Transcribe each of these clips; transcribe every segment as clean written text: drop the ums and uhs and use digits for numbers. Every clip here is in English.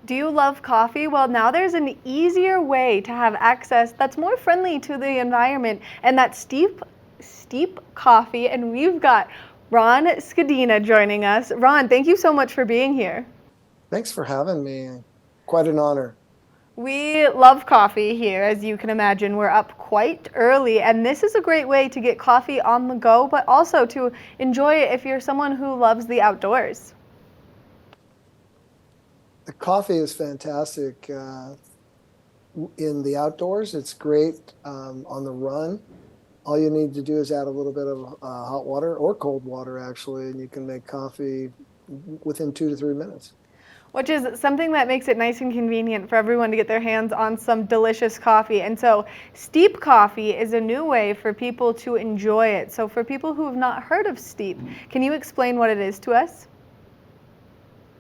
Do you love coffee? Well, now there's an easier way to have access that's more friendly to the environment, and that's steep coffee. And we've got Ron Scadina joining us. Ron, thank you so much for being here. Thanks for having me. Quite an honor. We love coffee here, as you can imagine. We're up quite early, and this is a great way to get coffee on the go, but also to enjoy it if you're someone who loves the outdoors. The coffee is fantastic in the outdoors. It's great on the run. All you need to do is add a little bit of hot water or cold water, actually, and you can make coffee within 2 to 3 minutes. Which is something that makes it nice and convenient for everyone to get their hands on some delicious coffee. And so, steep coffee is a new way for people to enjoy it. So, for people who have not heard of steep, can you explain what it is to us?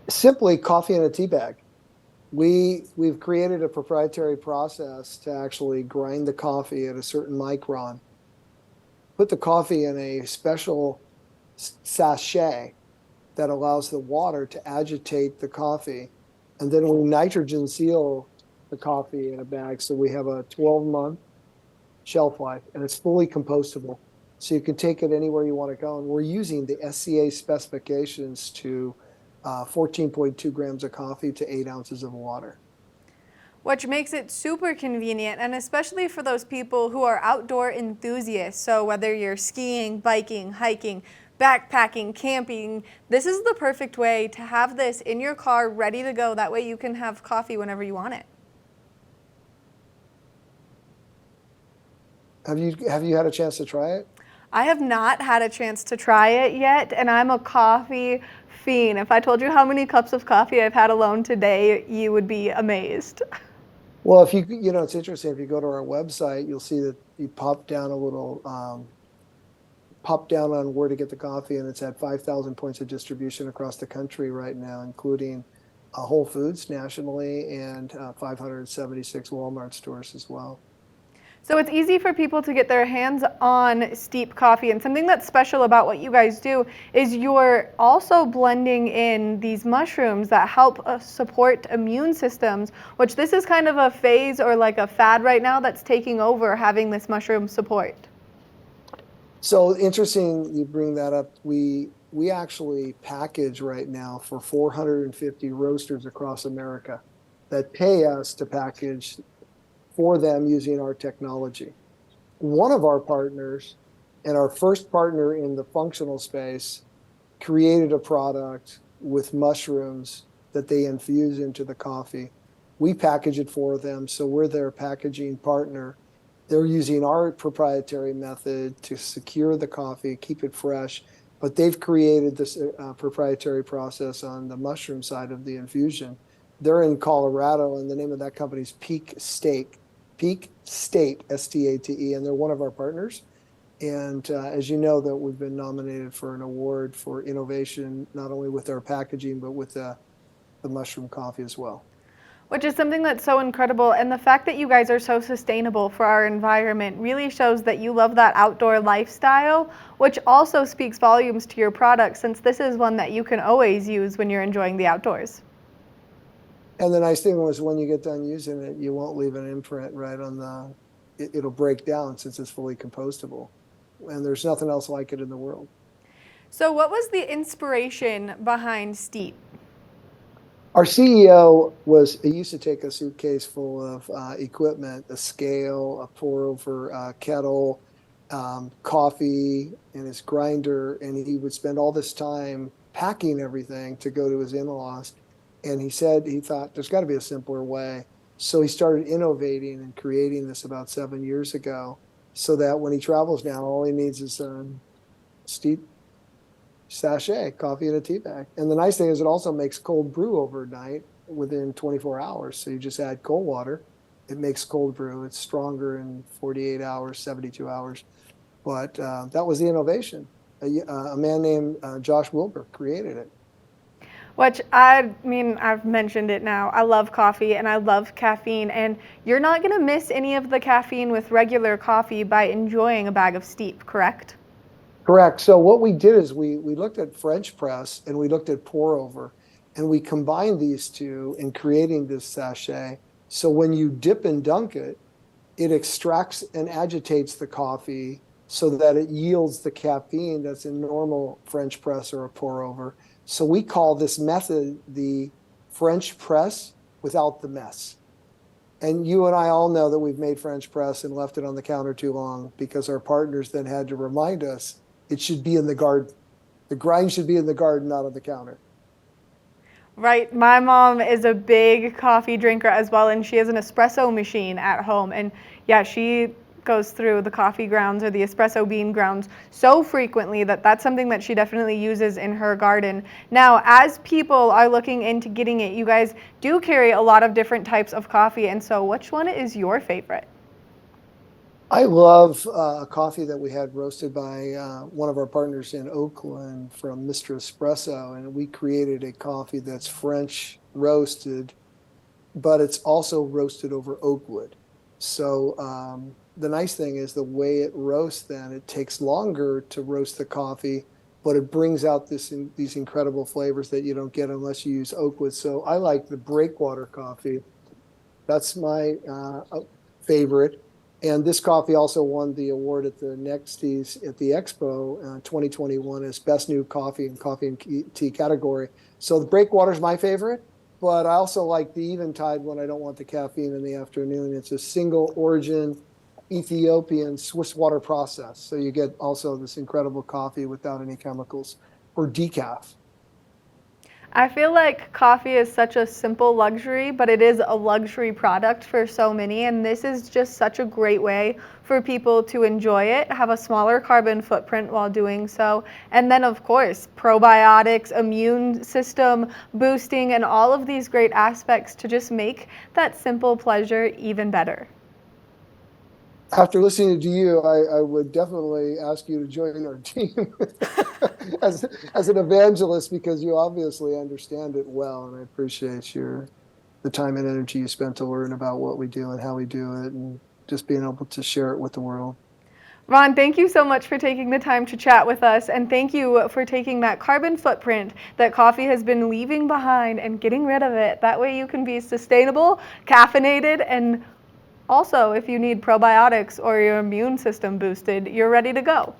Simply coffee in a tea bag. We've created a proprietary process to actually grind the coffee at a certain micron, put the coffee in a special sachet that allows the water to agitate the coffee. And then we nitrogen seal the coffee in a bag. So we have a 12-month shelf life and it's fully compostable. So you can take it anywhere you want to go. And we're using the SCA specifications to 14.2 grams of coffee to 8 ounces of water. Which makes it super convenient, and especially for those people who are outdoor enthusiasts. So, whether you're skiing, biking, hiking, backpacking, camping, this is the perfect way to have this in your car ready to go. That way, you can have coffee whenever you want it. Have you had a chance to try it? I have not had a chance to try it yet, and I'm a coffee fiend. If I told you how many cups of coffee I've had alone today, you would be amazed. Well, if it's interesting. If you go to our website, you'll see that you pop down on where to get the coffee, and it's at 5,000 points of distribution across the country right now, including Whole Foods nationally and 576 Walmart stores as well. So it's easy for people to get their hands on steep coffee. And something that's special about what you guys do is you're also blending in these mushrooms that help support immune systems, which this is kind of a phase or like a fad right now that's taking over having this mushroom support. So interesting you bring that up. We actually package right now for 450 roasters across America that pay us to package for them using our technology. One of our partners and our first partner in the functional space created a product with mushrooms that they infuse into the coffee. We package it for them, so we're their packaging partner. They're using our proprietary method to secure the coffee, keep it fresh, but they've created this proprietary process on the mushroom side of the infusion. They're in Colorado, and the name of that company is Peak State, State, and they're one of our partners. And as you know, that we've been nominated for an award for innovation, not only with our packaging, but with the mushroom coffee as well. Which is something that's so incredible. And the fact that you guys are so sustainable for our environment really shows that you love that outdoor lifestyle, which also speaks volumes to your product, since this is one that you can always use when you're enjoying the outdoors. And the nice thing was when you get done using it, you won't leave an imprint right on it'll break down since it's fully compostable. And there's nothing else like it in the world. So, what was the inspiration behind Steep? Our CEO he used to take a suitcase full of equipment, a scale, a pour over kettle, coffee, and his grinder. And he would spend all this time packing everything to go to his in-laws. And he said he thought there's got to be a simpler way. So he started innovating and creating this about 7 years ago so that when he travels now, all he needs is steep sachet, coffee in a tea bag. And the nice thing is it also makes cold brew overnight within 24 hours. So you just add cold water, it makes cold brew. It's stronger in 48 hours, 72 hours. But that was the innovation. A man named Josh Wilbur created it. Which I mean, I've mentioned it now. I love coffee and I love caffeine, and you're not going to miss any of the caffeine with regular coffee by enjoying a bag of Steep, correct? Correct. So what we did is we looked at French press and we looked at pour over. And we combine these two in creating this sachet. So when you dip and dunk it, it extracts and agitates the coffee so that it yields the caffeine that's in normal French press or a pour over. So we call this method the French press without the mess. And you and I all know that we've made French press and left it on the counter too long because our partners then had to remind us it should be in the garden. The grind should be in the garden, not on the counter. Right. My mom is a big coffee drinker as well, and she has an espresso machine at home. And yeah, she goes through the coffee grounds or the espresso bean grounds so frequently that that's something that she definitely uses in her garden. Now, as people are looking into getting it, you guys do carry a lot of different types of coffee. And so which one is your favorite? I love a coffee that we had roasted by one of our partners in Oakland from Mr. Espresso, and we created a coffee that's French roasted, but it's also roasted over oak wood. So the nice thing is the way it roasts, then it takes longer to roast the coffee, but it brings out these incredible flavors that you don't get unless you use oak wood. So I like the breakwater coffee. That's my favorite. And this coffee also won the award at the Nexties at the Expo 2021 as Best New Coffee and Coffee and Tea category. So the Breakwater is my favorite, but I also like the Eventide when I don't want the caffeine in the afternoon. It's a single origin Ethiopian Swiss water process. So you get also this incredible coffee without any chemicals or decaf. I feel like coffee is such a simple luxury, but it is a luxury product for so many. And this is just such a great way for people to enjoy it, have a smaller carbon footprint while doing so. And then, of course, probiotics, immune system boosting, and all of these great aspects to just make that simple pleasure even better. After listening to you, I would definitely ask you to join our team as an evangelist because you obviously understand it well, and I appreciate the time and energy you spent to learn about what we do and how we do it, and just being able to share it with the world. Ron, thank you so much for taking the time to chat with us, and thank you for taking that carbon footprint that coffee has been leaving behind and getting rid of it. That way you can be sustainable, caffeinated, and also if you need probiotics or your immune system boosted, you're ready to go.